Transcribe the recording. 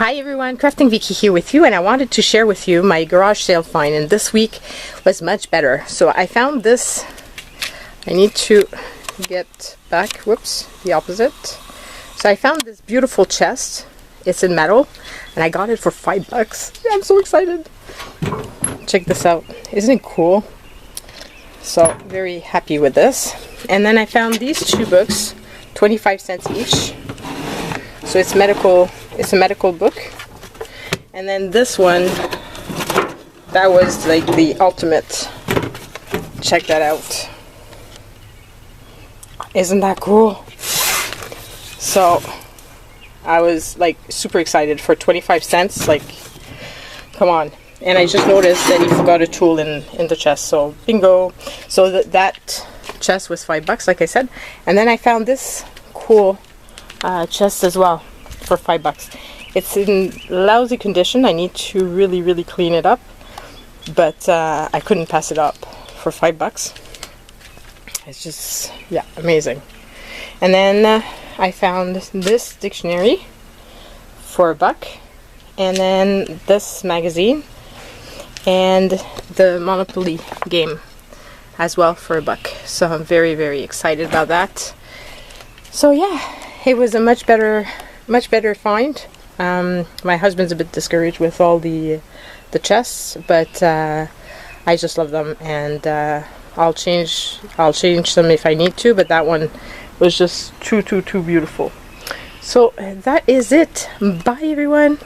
Hi everyone, Crafting Vicky here with you, and I wanted to share with you my garage sale find, and this week was much better. So I found this. I need to get back, whoops, the opposite. So I found this beautiful chest. It's in metal and I got it for $5. I'm so excited. Check this out. Isn't it cool? So very happy with this. And then I found these two books, 25 cents each. So it's medical. It's a medical book. And then this one, that was like the ultimate. Check that out. Isn't that cool? So I was like super excited for 25 cents. Like, come on. And I just noticed that he forgot a tool in the chest. So bingo. So that chest was $5, like I said. And then I found this cool chest as well for $5. It's in lousy condition. I need to really clean it up, but I couldn't pass it up for $5. It's just, yeah, amazing. And then I found this dictionary for $1, and then this magazine and the Monopoly game as well for $1. So I'm very excited about that. So yeah, it was a much better find. My husband's a bit discouraged with all the chests, but I just love them, and I'll change them if I need to, but that one was just too beautiful. So that is it. Bye everyone.